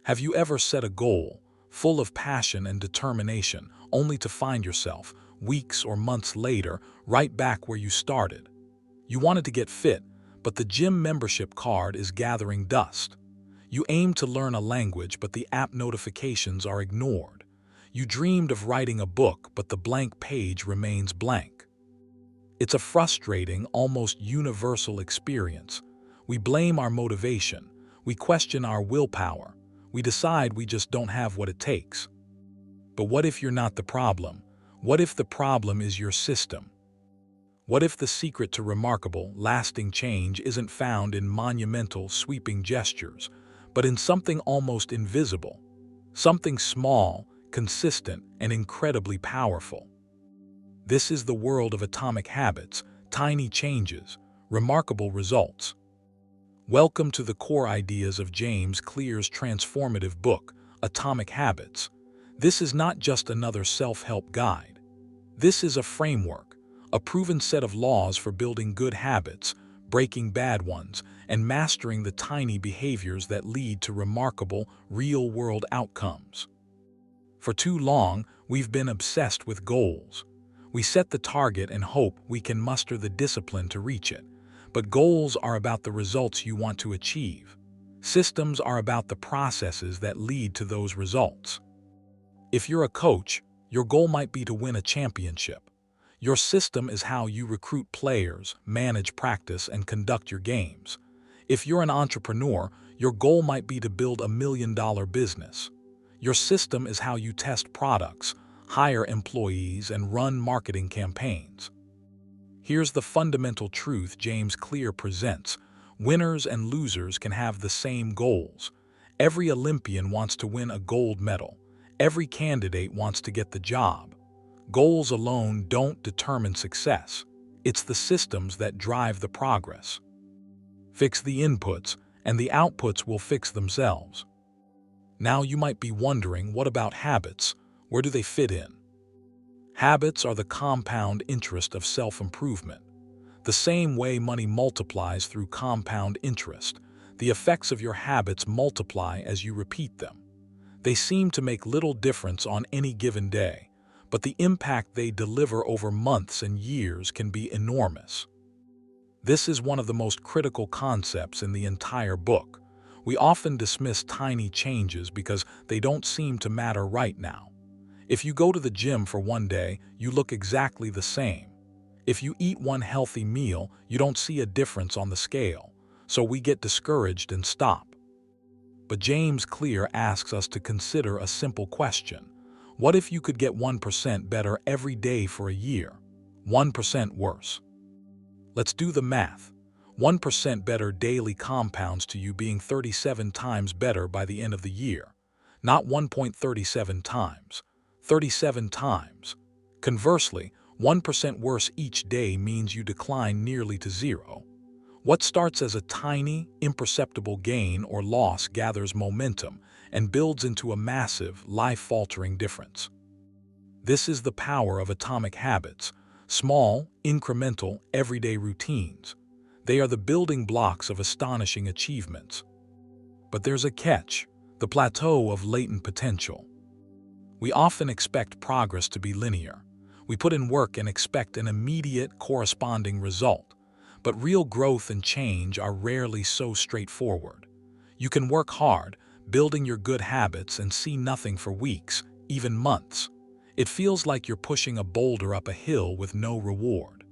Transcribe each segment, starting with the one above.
Have you ever set a goal, full of passion and determination, only to find yourself, weeks or months later, right back where you started? You wanted to get fit, but the gym membership card is gathering dust. You aim to learn a language, but the app notifications are ignored. You dreamed of writing a book, but the blank page remains blank. It's a frustrating, almost universal experience. We blame our motivation. We question our willpower. We decide we just don't have what it takes. But what if you're not the problem? What if the problem is your system? What if the secret to remarkable, lasting change isn't found in monumental, sweeping gestures, but in something almost invisible, something small, consistent, and incredibly powerful? This is the world of atomic habits, tiny changes, remarkable results. Welcome to the core ideas of James Clear's transformative book, Atomic Habits. This is not just another self-help guide. This is a framework, a proven set of laws for building good habits, breaking bad ones, and mastering the tiny behaviors that lead to remarkable, real-world outcomes. For too long, we've been obsessed with goals. We set the target and hope we can muster the discipline to reach it. But goals are about the results you want to achieve. Systems are about the processes that lead to those results. If you're a coach, your goal might be to win a championship. Your system is how you recruit players, manage practice, and conduct your games. If you're an entrepreneur, your goal might be to build $1 million business. Your system is how you test products, hire employees, and run marketing campaigns. Here's the fundamental truth James Clear presents. Winners and losers can have the same goals. Every Olympian wants to win a gold medal. Every candidate wants to get the job. Goals alone don't determine success. It's the systems that drive the progress. Fix the inputs, and the outputs will fix themselves. Now you might be wondering, what about habits? Where do they fit in? Habits are the compound interest of self-improvement. The same way money multiplies through compound interest, the effects of your habits multiply as you repeat them. They seem to make little difference on any given day, but the impact they deliver over months and years can be enormous. This is one of the most critical concepts in the entire book. We often dismiss tiny changes because they don't seem to matter right now. If you go to the gym for one day, you look exactly the same. If you eat one healthy meal, you don't see a difference on the scale, so we get discouraged and stop. But James Clear asks us to consider a simple question. What if you could get 1% better every day for a year? 1% worse. Let's do the math. 1% better daily compounds to you being 37 times better by the end of the year. Not 1.37 times. 37 times. Conversely, 1% worse each day means you decline nearly to zero. What starts as a tiny, imperceptible gain or loss gathers momentum and builds into a massive, life-altering difference. This is the power of atomic habits, small, incremental, everyday routines. They are the building blocks of astonishing achievements. But there's a catch, the plateau of latent potential. We often expect progress to be linear. We put in work and expect an immediate, corresponding result. But real growth and change are rarely so straightforward. You can work hard, building your good habits, and see nothing for weeks, even months. It feels like you're pushing a boulder up a hill with no reward.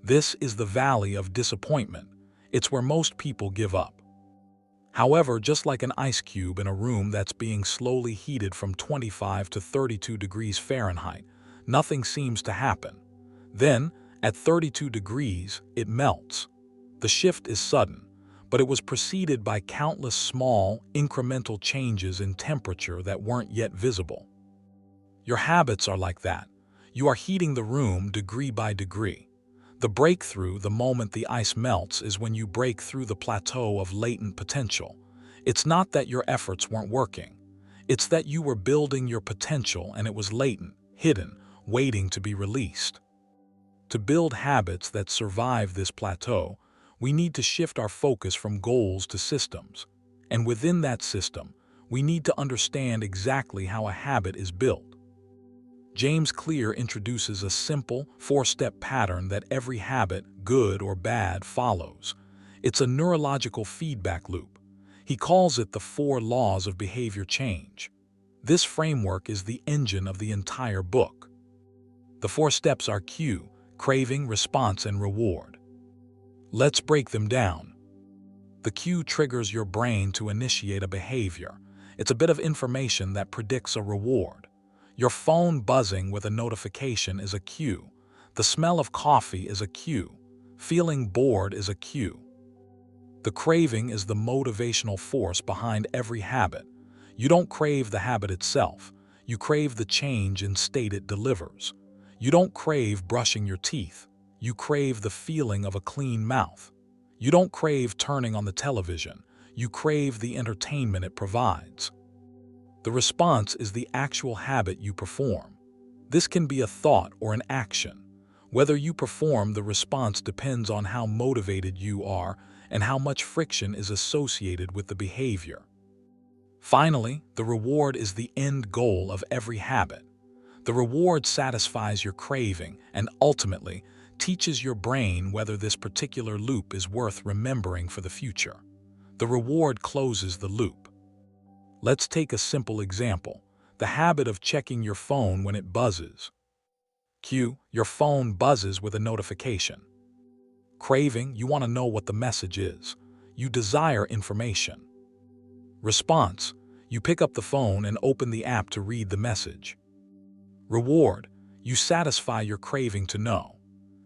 This is the valley of disappointment. It's where most people give up. However, just like an ice cube in a room that's being slowly heated from 25 to 32 degrees Fahrenheit, nothing seems to happen. Then, at 32 degrees, it melts. The shift is sudden, but it was preceded by countless small, incremental changes in temperature that weren't yet visible. Your habits are like that. You are heating the room degree by degree. The breakthrough, the moment the ice melts, is when you break through the plateau of latent potential. It's not that your efforts weren't working. It's that you were building your potential and it was latent, hidden, waiting to be released. To build habits that survive this plateau, we need to shift our focus from goals to systems. And within that system, we need to understand exactly how a habit is built. James Clear introduces a simple, four-step pattern that every habit, good or bad, follows. It's a neurological feedback loop. He calls it the 4 laws of behavior change. This framework is the engine of the entire book. The 4 steps are cue, craving, response, and reward. Let's break them down. The cue triggers your brain to initiate a behavior. It's a bit of information that predicts a reward. Your phone buzzing with a notification is a cue. The smell of coffee is a cue. Feeling bored is a cue. The craving is the motivational force behind every habit. You don't crave the habit itself. You crave the change in state it delivers. You don't crave brushing your teeth. You crave the feeling of a clean mouth. You don't crave turning on the television. You crave the entertainment it provides. The response is the actual habit you perform. This can be a thought or an action. Whether you perform, the response depends on how motivated you are and how much friction is associated with the behavior. Finally, the reward is the end goal of every habit. The reward satisfies your craving and ultimately teaches your brain whether this particular loop is worth remembering for the future. The reward closes the loop. Let's take a simple example: the habit of checking your phone when it buzzes. Cue, your phone buzzes with a notification. Craving, you want to know what the message is. You desire information. Response, you pick up the phone and open the app to read the message. Reward, you satisfy your craving to know.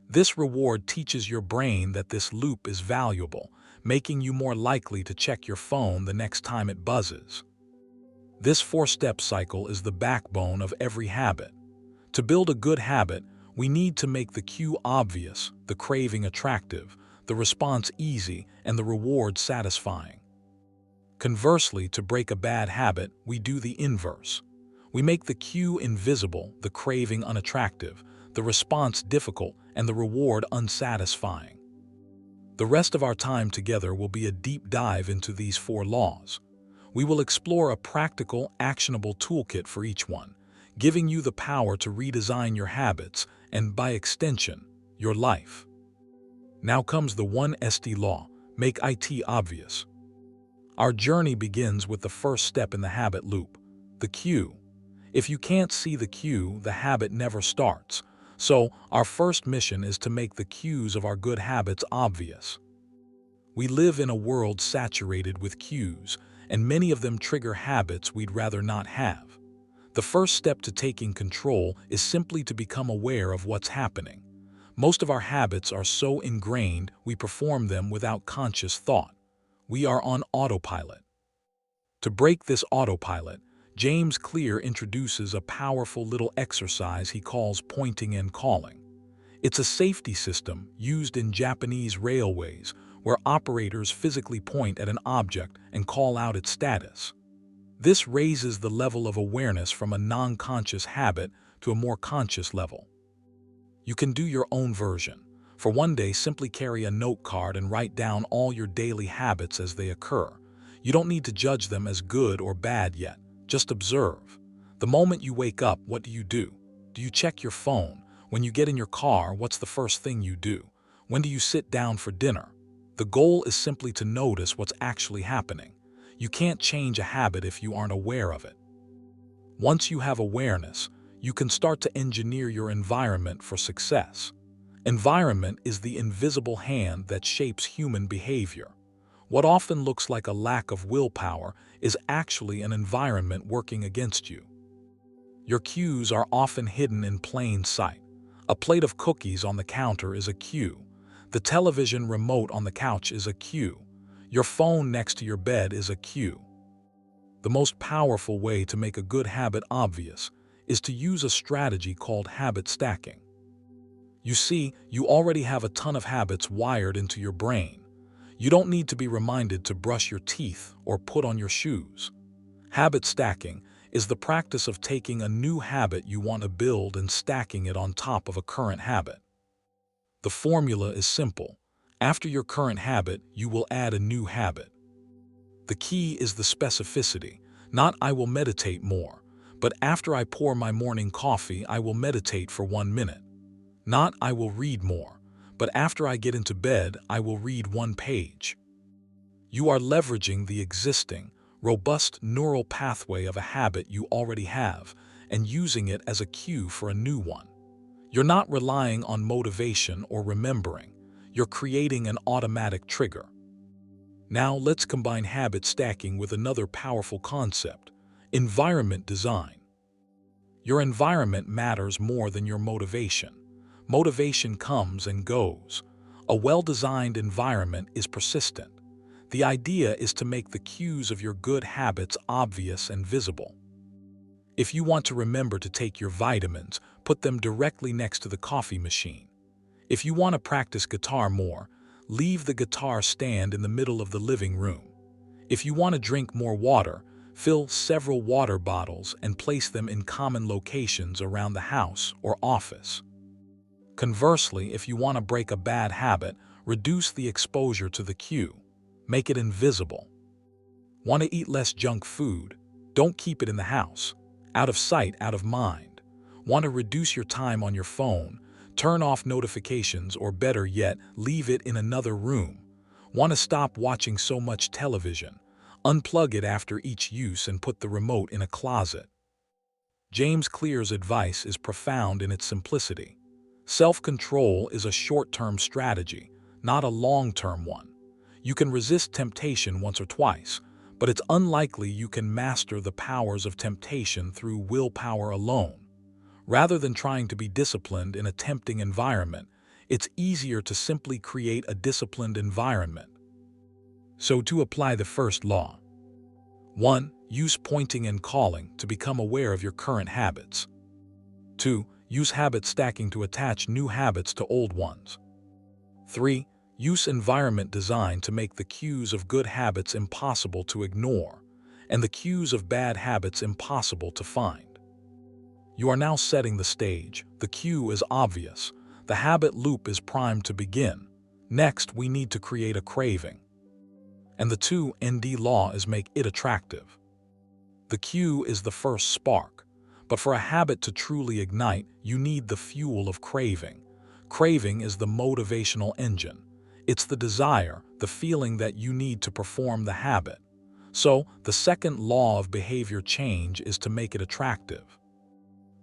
This reward teaches your brain that this loop is valuable, making you more likely to check your phone the next time it buzzes. This 4-step cycle is the backbone of every habit. To build a good habit, we need to make the cue obvious, the craving attractive, the response easy, and the reward satisfying. Conversely, to break a bad habit, we do the inverse. We make the cue invisible, the craving unattractive, the response difficult, and the reward unsatisfying. The rest of our time together will be a deep dive into these 4 laws. We will explore a practical, actionable toolkit for each one, giving you the power to redesign your habits and, by extension, your life. Now comes the 1SD law: make IT obvious. Our journey begins with the first step in the habit loop, the cue. If you can't see the cue, the habit never starts. So, our first mission is to make the cues of our good habits obvious. We live in a world saturated with cues, and many of them trigger habits we'd rather not have. The first step to taking control is simply to become aware of what's happening. Most of our habits are so ingrained we perform them without conscious thought. We are on autopilot. To break this autopilot, James Clear introduces a powerful little exercise he calls pointing and calling. It's a safety system used in Japanese railways where operators physically point at an object and call out its status. This raises the level of awareness from a non-conscious habit to a more conscious level. You can do your own version. For one day, simply carry a note card and write down all your daily habits as they occur. You don't need to judge them as good or bad yet. Just observe. The moment you wake up, what do you do? Do you check your phone? When you get in your car, what's the first thing you do? When do you sit down for dinner? The goal is simply to notice what's actually happening. You can't change a habit if you aren't aware of it. Once you have awareness, you can start to engineer your environment for success. Environment is the invisible hand that shapes human behavior. What often looks like a lack of willpower is actually an environment working against you. Your cues are often hidden in plain sight. A plate of cookies on the counter is a cue. The television remote on the couch is a cue. Your phone next to your bed is a cue. The most powerful way to make a good habit obvious is to use a strategy called habit stacking. You see, you already have a ton of habits wired into your brain. You don't need to be reminded to brush your teeth or put on your shoes. Habit stacking is the practice of taking a new habit you want to build and stacking it on top of a current habit. The formula is simple. After your current habit, you will add a new habit. The key is the specificity. Not "I will meditate more," but "after I pour my morning coffee, I will meditate for 1 minute." Not "I will read more," but "after I get into bed, I will read 1 page." You are leveraging the existing, robust neural pathway of a habit you already have and using it as a cue for a new one. You're not relying on motivation or remembering. You're creating an automatic trigger. Now let's combine habit stacking with another powerful concept: environment design. Your environment matters more than your motivation. Motivation comes and goes. A well-designed environment is persistent. The idea is to make the cues of your good habits obvious and visible. If you want to remember to take your vitamins, put them directly next to the coffee machine. If you want to practice guitar more, leave the guitar stand in the middle of the living room. If you want to drink more water, fill several water bottles and place them in common locations around the house or office. Conversely, if you want to break a bad habit, reduce the exposure to the cue. Make it invisible. Want to eat less junk food? Don't keep it in the house. Out of sight, out of mind. Want to reduce your time on your phone? Turn off notifications, or better yet, leave it in another room. Want to stop watching so much television? Unplug it after each use and put the remote in a closet. James Clear's advice is profound in its simplicity. Self-control is a short-term strategy, not a long-term one. You can resist temptation once or twice, but it's unlikely you can master the powers of temptation through willpower alone. Rather than trying to be disciplined in a tempting environment, it's easier to simply create a disciplined environment. So to apply the first law: 1. Use pointing and calling to become aware of your current habits. 2. Use habit stacking to attach new habits to old ones. 3. Use environment design to make the cues of good habits impossible to ignore, and the cues of bad habits impossible to find. You are now setting the stage. The cue is obvious. The habit loop is primed to begin. Next, we need to create a craving. And the 2ND law is make it attractive. The cue is the first spark, but for a habit to truly ignite, you need the fuel of craving. Craving is the motivational engine. It's the desire, the feeling that you need to perform the habit. So, the second law of behavior change is to make it attractive.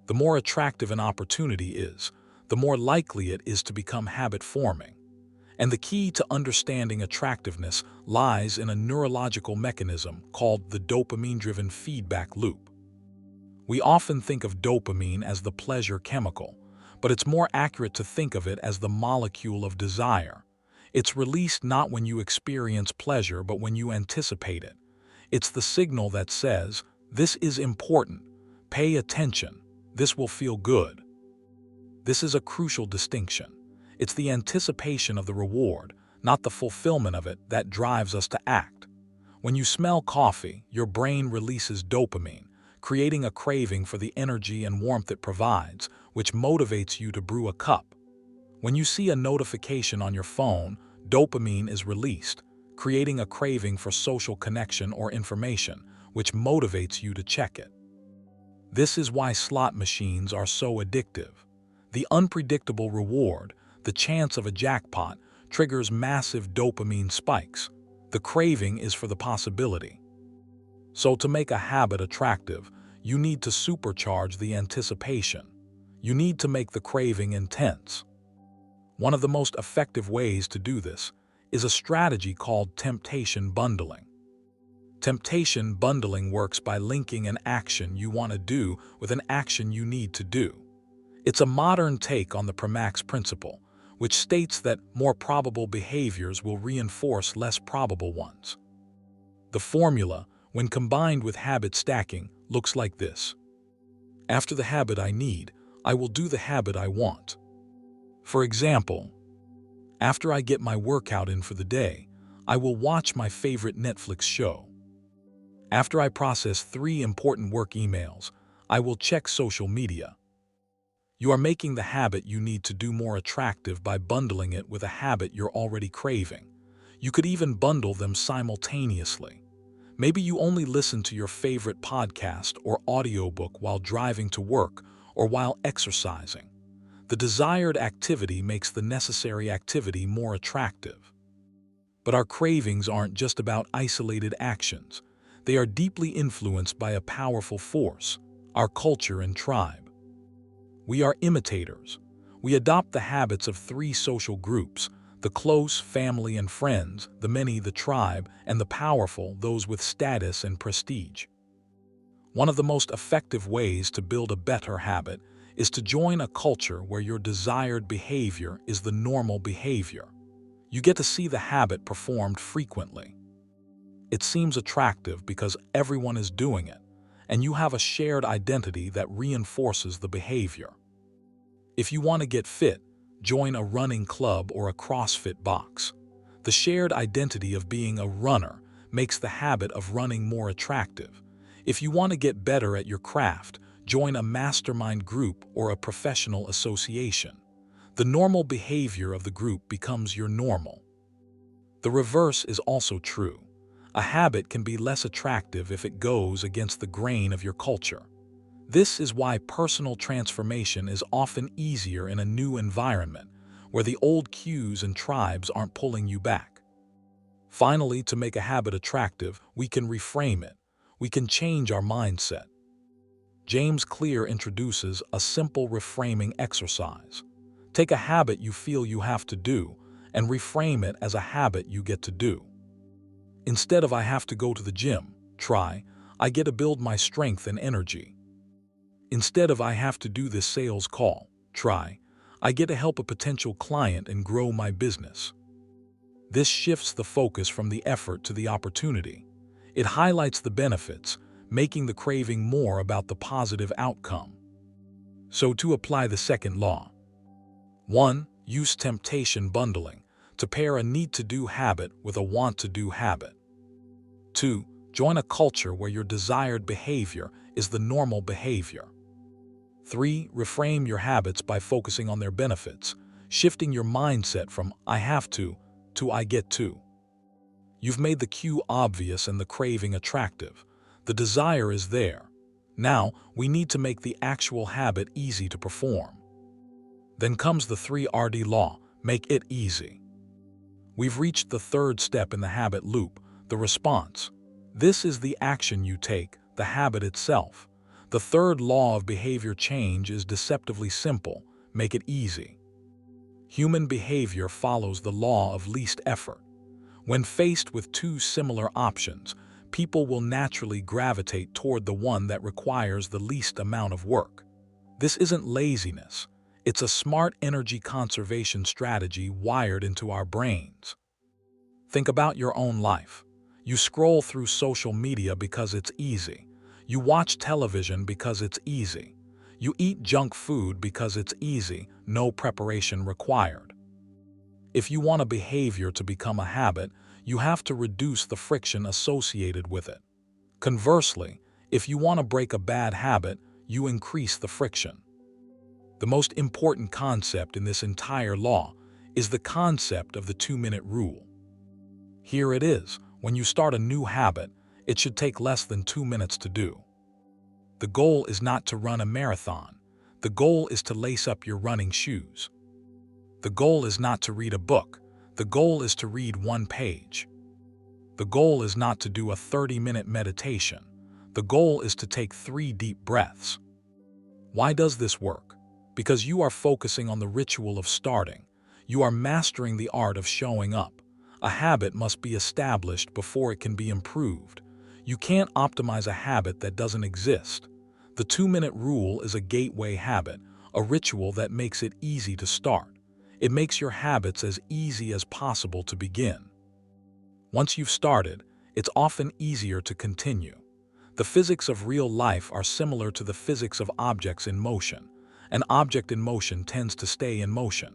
The more attractive an opportunity is, the more likely it is to become habit-forming. And the key to understanding attractiveness lies in a neurological mechanism called the dopamine-driven feedback loop. We often think of dopamine as the pleasure chemical, but it's more accurate to think of it as the molecule of desire. It's released not when you experience pleasure, but when you anticipate it. It's the signal that says, "This is important. Pay attention. This will feel good." This is a crucial distinction. It's the anticipation of the reward, not the fulfillment of it, that drives us to act. When you smell coffee, your brain releases dopamine, creating a craving for the energy and warmth it provides, which motivates you to brew a cup. When you see a notification on your phone, dopamine is released, creating a craving for social connection or information, which motivates you to check it. This is why slot machines are so addictive. The unpredictable reward, the chance of a jackpot, triggers massive dopamine spikes. The craving is for the possibility. So to make a habit attractive, you need to supercharge the anticipation. You need to make the craving intense. One of the most effective ways to do this is a strategy called temptation bundling. Temptation bundling works by linking an action you want to do with an action you need to do. It's a modern take on the Pramax principle, which states that more probable behaviors will reinforce less probable ones. The formula, when combined with habit stacking, looks like this. After the habit I need, I will do the habit I want. For example, after I get my workout in for the day, I will watch my favorite Netflix show. After I process 3 important work emails, I will check social media. You are making the habit you need to do more attractive by bundling it with a habit you're already craving. You could even bundle them simultaneously. Maybe you only listen to your favorite podcast or audiobook while driving to work or while exercising. The desired activity makes the necessary activity more attractive. But our cravings aren't just about isolated actions. They are deeply influenced by a powerful force, our culture and tribe. We are imitators. We adopt the habits of three social groups: the close, family and friends; the many, the tribe; and the powerful, those with status and prestige. One of the most effective ways to build a better habit is to join a culture where your desired behavior is the normal behavior. You get to see the habit performed frequently. It seems attractive because everyone is doing it, and you have a shared identity that reinforces the behavior. If you want to get fit, join a running club or a CrossFit box. The shared identity of being a runner makes the habit of running more attractive. If you want to get better at your craft, join a mastermind group or a professional association. The normal behavior of the group becomes your normal. The reverse is also true. A habit can be less attractive if it goes against the grain of your culture. This is why personal transformation is often easier in a new environment, where the old cues and tribes aren't pulling you back. Finally, to make a habit attractive, we can reframe it. We can change our mindset. James Clear introduces a simple reframing exercise. Take a habit you feel you have to do and reframe it as a habit you get to do. Instead of "I have to go to the gym," try "I get to build my strength and energy." Instead of "I have to do this sales call," try "I get to help a potential client and grow my business." This shifts the focus from the effort to the opportunity. It highlights the benefits, making the craving more about the positive outcome. So to apply the second law. 1. Use temptation bundling to pair a need-to-do habit with a want-to-do habit. 2. Join a culture where your desired behavior is the normal behavior. 3. Reframe your habits by focusing on their benefits, shifting your mindset from "I have to" "I get to." You've made the cue obvious and the craving attractive. The desire is there. Now, we need to make the actual habit easy to perform. Then comes the 3RD law: make it easy. We've reached the third step in the habit loop, the response. This is the action you take, the habit itself. The third law of behavior change is deceptively simple: make it easy. Human behavior follows the law of least effort. When faced with two similar options, people will naturally gravitate toward the one that requires the least amount of work. This isn't laziness. It's a smart energy conservation strategy wired into our brains. Think about your own life. You scroll through social media because it's easy. You watch television because it's easy. You eat junk food because it's easy, no preparation required. If you want a behavior to become a habit, you have to reduce the friction associated with it. Conversely, if you want to break a bad habit, you increase the friction. The most important concept in this entire law is the concept of the 2-minute rule. Here it is: when you start a new habit, it should take less than 2 minutes to do. The goal is not to run a marathon. The goal is to lace up your running shoes. The goal is not to read a book. The goal is to read 1 page. The goal is not to do a 30-minute meditation. The goal is to take 3 deep breaths. Why does this work? Because you are focusing on the ritual of starting. You are mastering the art of showing up. A habit must be established before it can be improved. You can't optimize a habit that doesn't exist. The 2-minute rule is a gateway habit, a ritual that makes it easy to start. It makes your habits as easy as possible to begin. Once you've started, it's often easier to continue. The physics of real life are similar to the physics of objects in motion. An object in motion tends to stay in motion.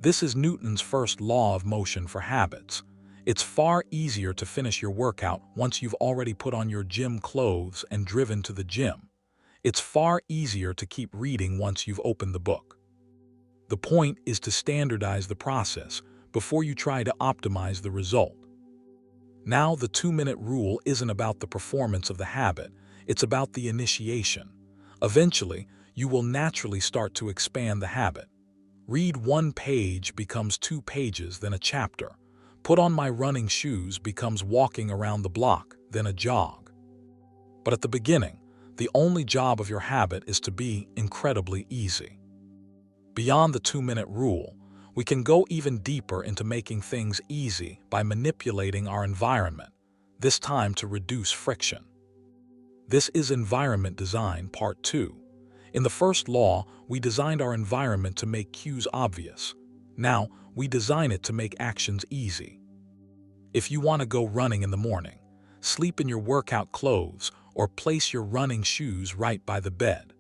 This is Newton's first law of motion for habits. It's far easier to finish your workout once you've already put on your gym clothes and driven to the gym. It's far easier to keep reading once you've opened the book. The point is to standardize the process before you try to optimize the result. Now, the 2-minute rule isn't about the performance of the habit, it's about the initiation. Eventually, you will naturally start to expand the habit. Read 1 page becomes 2 pages, then a chapter. Put on my running shoes becomes walking around the block, then a jog. But at the beginning, the only job of your habit is to be incredibly easy. Beyond the 2-minute rule, we can go even deeper into making things easy by manipulating our environment, this time to reduce friction. This is Environment Design Part 2. In the first law, we designed our environment to make cues obvious. Now, we design it to make actions easy. If you want to go running in the morning, sleep in your workout clothes or place your running shoes right by the bed.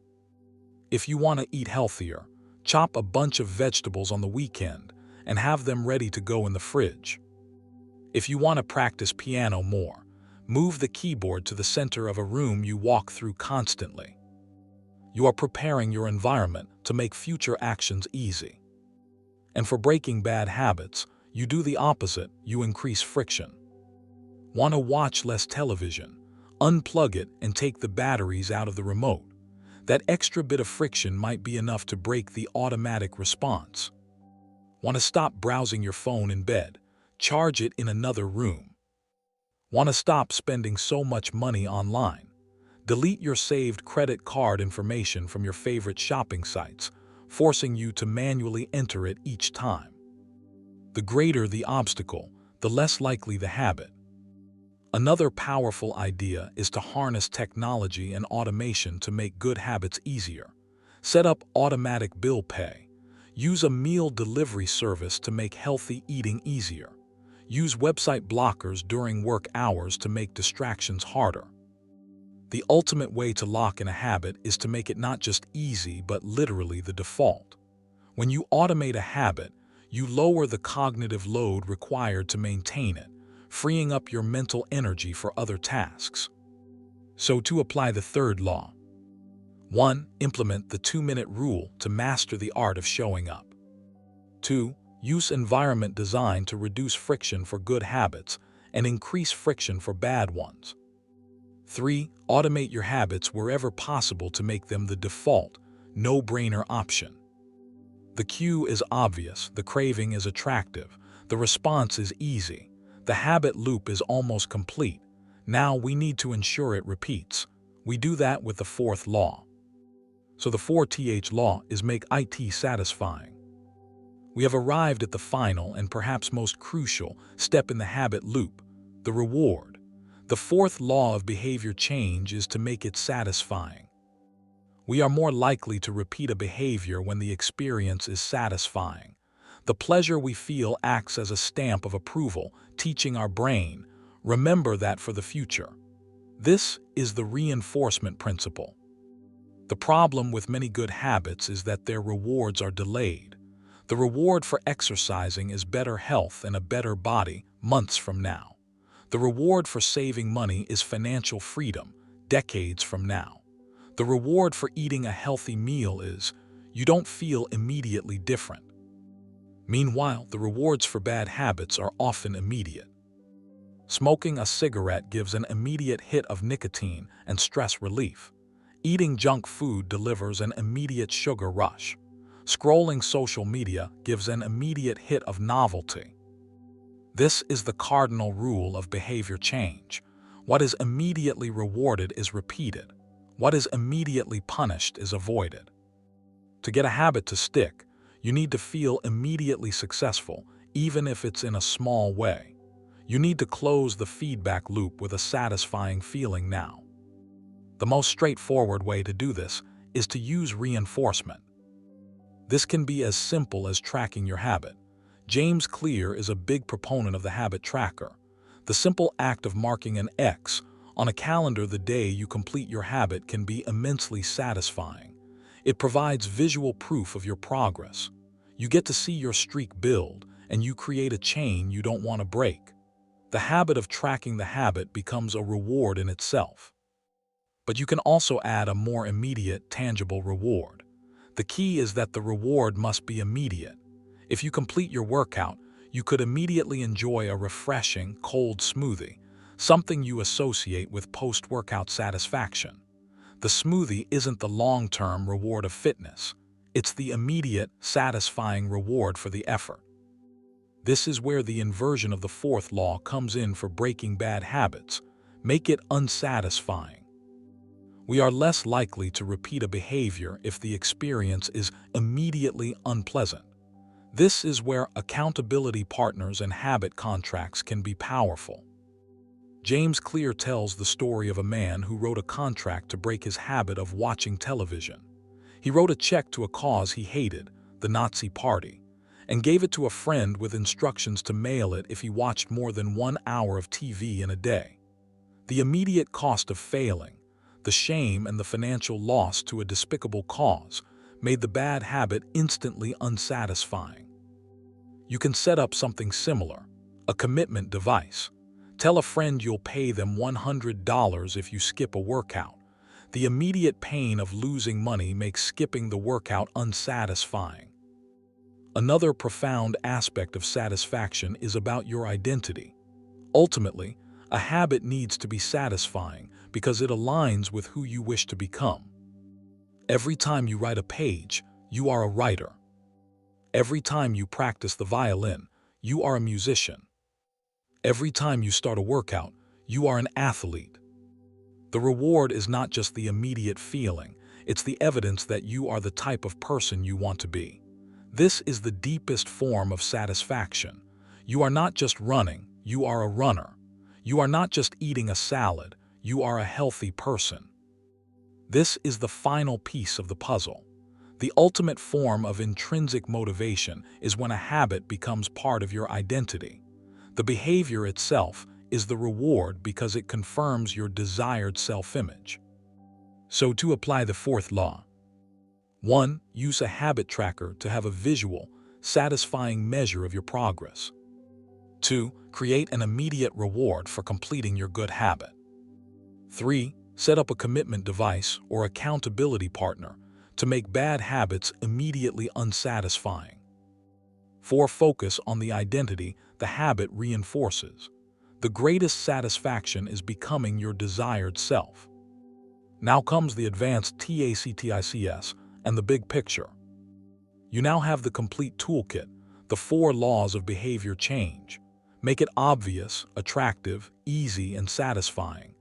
If you want to eat healthier, chop a bunch of vegetables on the weekend and have them ready to go in the fridge. If you want to practice piano more, move the keyboard to the center of a room you walk through constantly. You are preparing your environment to make future actions easy. And for breaking bad habits, you do the opposite, you increase friction. Want to watch less television? Unplug it and take the batteries out of the remote. That extra bit of friction might be enough to break the automatic response. Want to stop browsing your phone in bed? Charge it in another room. Want to stop spending so much money online? Delete your saved credit card information from your favorite shopping sites, forcing you to manually enter it each time. The greater the obstacle, the less likely the habit. Another powerful idea is to harness technology and automation to make good habits easier. Set up automatic bill pay. Use a meal delivery service to make healthy eating easier. Use website blockers during work hours to make distractions harder. The ultimate way to lock in a habit is to make it not just easy but literally the default. When you automate a habit, you lower the cognitive load required to maintain it, freeing up your mental energy for other tasks. So to apply the third law. 1. Implement the 2-minute rule to master the art of showing up. 2. Use environment design to reduce friction for good habits and increase friction for bad ones. 3. Automate your habits wherever possible to make them the default, no-brainer option. The cue is obvious, the craving is attractive, the response is easy, the habit loop is almost complete. Now we need to ensure it repeats. We do that with the 4th law. So the 4th law is make it satisfying. We have arrived at the final and perhaps most crucial step in the habit loop, the reward. The 4th law of behavior change is to make it satisfying. We are more likely to repeat a behavior when the experience is satisfying. The pleasure we feel acts as a stamp of approval, teaching our brain, remember that for the future. This is the reinforcement principle. The problem with many good habits is that their rewards are delayed. The reward for exercising is better health and a better body months from now. The reward for saving money is financial freedom decades from now. The reward for eating a healthy meal is you don't feel immediately different. Meanwhile, the rewards for bad habits are often immediate. Smoking a cigarette gives an immediate hit of nicotine and stress relief. Eating junk food delivers an immediate sugar rush. Scrolling social media gives an immediate hit of novelty. This is the cardinal rule of behavior change. What is immediately rewarded is repeated. What is immediately punished is avoided. To get a habit to stick, you need to feel immediately successful, even if it's in a small way. You need to close the feedback loop with a satisfying feeling now. The most straightforward way to do this is to use reinforcement. This can be as simple as tracking your habit. James Clear is a big proponent of the habit tracker. The simple act of marking an X on a calendar the day you complete your habit can be immensely satisfying. It provides visual proof of your progress. You get to see your streak build, and you create a chain you don't want to break. The habit of tracking the habit becomes a reward in itself. But you can also add a more immediate, tangible reward. The key is that the reward must be immediate. If you complete your workout, You could immediately enjoy a refreshing, cold smoothie, something you associate with post-workout satisfaction. The smoothie isn't the long-term reward of fitness. It's the immediate, satisfying reward for the effort. This is where the inversion of the fourth law comes in for breaking bad habits. Make it unsatisfying. We are less likely to repeat a behavior if the experience is immediately unpleasant. This is where accountability partners and habit contracts can be powerful. James Clear tells the story of a man who wrote a contract to break his habit of watching television. He wrote a check to a cause he hated, the Nazi Party, and gave it to a friend with instructions to mail it if he watched more than 1 hour of TV in a day. The immediate cost of failing, the shame and the financial loss to a despicable cause, made the bad habit instantly unsatisfying. You can set up something similar, a commitment device. Tell a friend you'll pay them $100 if you skip a workout. The immediate pain of losing money makes skipping the workout unsatisfying. Another profound aspect of satisfaction is about your identity. Ultimately, a habit needs to be satisfying because it aligns with who you wish to become. Every time you write a page, you are a writer. Every time you practice the violin, you are a musician. Every time you start a workout, you are an athlete. The reward is not just the immediate feeling, it's the evidence that you are the type of person you want to be. This is the deepest form of satisfaction. You are not just running, you are a runner. You are not just eating a salad, you are a healthy person. This is the final piece of the puzzle. The ultimate form of intrinsic motivation is when a habit becomes part of your identity. The behavior itself is the reward because it confirms your desired self-image. So to apply the fourth law: 1. Use a habit tracker to have a visual, satisfying measure of your progress. 2. Create an immediate reward for completing your good habit. 3. Set up a commitment device or accountability partner to make bad habits immediately unsatisfying. 4. Focus on the identity the habit reinforces. The greatest satisfaction is becoming your desired self. Now comes the advanced TACTICS and the big picture. You now have the complete toolkit, the 4 laws of behavior change. Make it obvious, attractive, easy, and satisfying.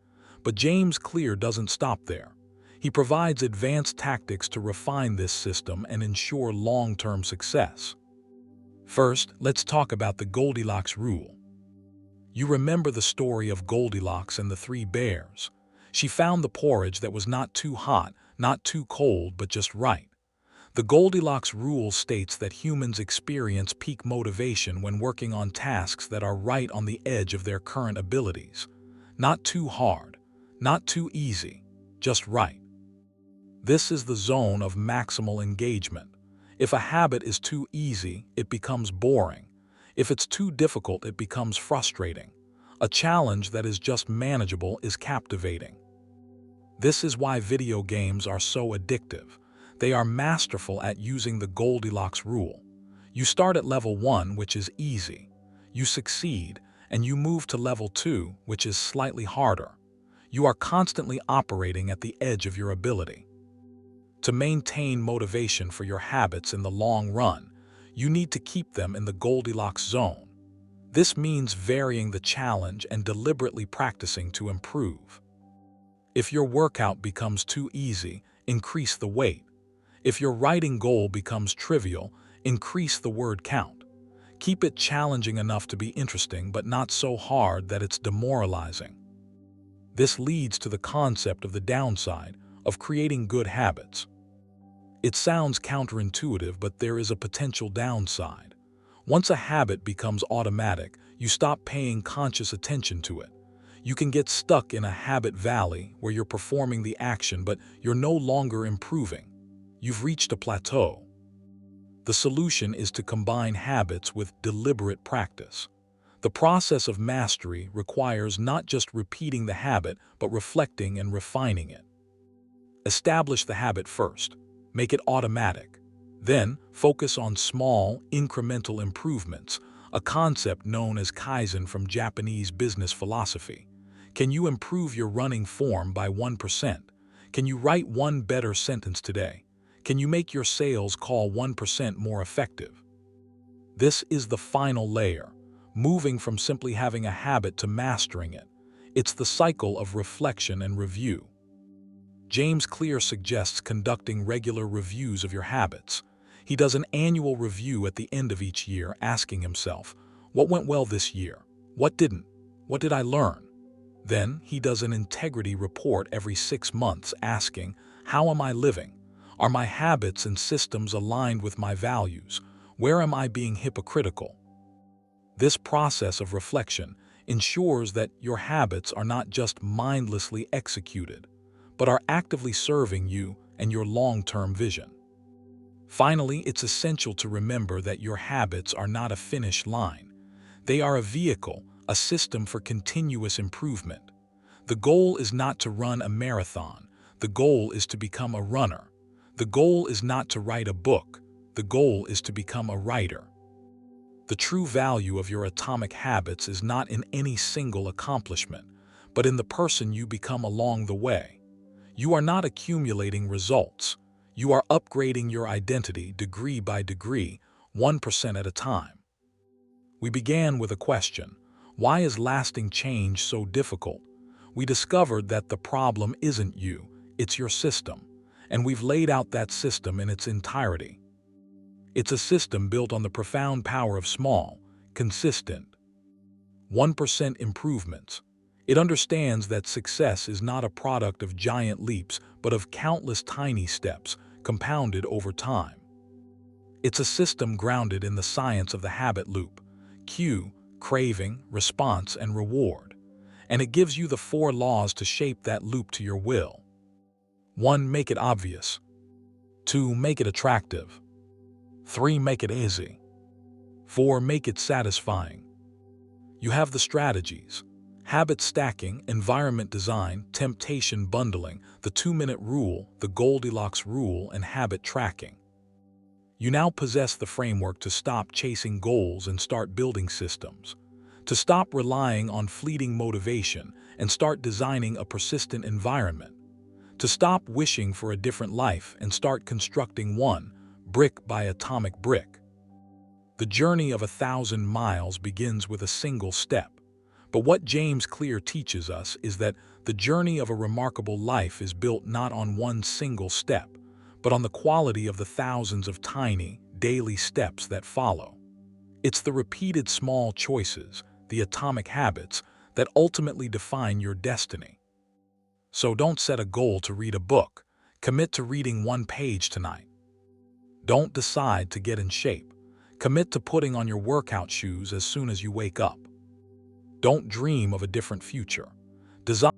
But James Clear doesn't stop there. He provides advanced tactics to refine this system and ensure long-term success. First, let's talk about the Goldilocks rule. You remember the story of Goldilocks and the 3 bears. She found the porridge that was not too hot, not too cold, but just right. The Goldilocks rule states that humans experience peak motivation when working on tasks that are right on the edge of their current abilities. Not too hard, not too easy, just right. This is the zone of maximal engagement. If a habit is too easy, it becomes boring. If it's too difficult, it becomes frustrating. A challenge that is just manageable is captivating. This is why video games are so addictive. They are masterful at using the Goldilocks rule. You start at level 1, which is easy. You succeed, and you move to level 2, which is slightly harder. You are constantly operating at the edge of your ability. To maintain motivation for your habits in the long run, you need to keep them in the Goldilocks zone. This means varying the challenge and deliberately practicing to improve. If your workout becomes too easy, increase the weight. If your writing goal becomes trivial, increase the word count. Keep it challenging enough to be interesting, but not so hard that it's demoralizing. This leads to the concept of the downside of creating good habits. It sounds counterintuitive, but there is a potential downside. Once a habit becomes automatic, you stop paying conscious attention to it. You can get stuck in a habit valley where you're performing the action, but you're no longer improving. You've reached a plateau. The solution is to combine habits with deliberate practice. The process of mastery requires not just repeating the habit, but reflecting and refining it. Establish the habit first. Make it automatic. Then, focus on small, incremental improvements a concept known as Kaizen from Japanese business philosophy. Can you improve your running form by 1%? Can you write one better sentence today? Can you make your sales call 1% more effective? This is the final layer, moving from simply having a habit to mastering it. It's the cycle of reflection and review. James Clear suggests conducting regular reviews of your habits. He does an annual review at the end of each year, asking himself, what went well this year? What didn't? What did I learn? Then he does an integrity report every 6 months, asking, how am I living? Are my habits and systems aligned with my values? Where am I being hypocritical? This process of reflection ensures that your habits are not just mindlessly executed, but are actively serving you and your long-term vision. Finally, it's essential to remember that your habits are not a finish line. They are a vehicle, a system for continuous improvement. The goal is not to run a marathon. The goal is to become a runner. The goal is not to write a book. The goal is to become a writer. The true value of your atomic habits is not in any single accomplishment, but in the person you become along the way. You are not accumulating results. You are upgrading your identity degree by degree, 1% at a time. We began with a question: why is lasting change so difficult? We discovered that the problem isn't you, it's your system, and we've laid out that system in its entirety. It's a system built on the profound power of small, consistent, 1% improvements. It understands that success is not a product of giant leaps, but of countless tiny steps, compounded over time. It's a system grounded in the science of the habit loop: cue, craving, response, and reward. And it gives you the 4 laws to shape that loop to your will. 1. Make it obvious. 2. Make it attractive. 3. Make it easy. 4. Make it satisfying. You have the strategies: habit stacking, environment design, temptation bundling, the 2-minute rule, the Goldilocks rule, and habit tracking. You now possess the framework to stop chasing goals and start building systems, to stop relying on fleeting motivation and start designing a persistent environment, to stop wishing for a different life and start constructing one, brick by atomic brick. The journey of 1,000 miles begins with a single step. But what James Clear teaches us is that the journey of a remarkable life is built not on one single step, but on the quality of the thousands of tiny, daily steps that follow. It's the repeated small choices, the atomic habits, that ultimately define your destiny. So don't set a goal to read a book. Commit to reading 1 page tonight. Don't decide to get in shape. Commit to putting on your workout shoes as soon as you wake up. Don't dream of a different future. Design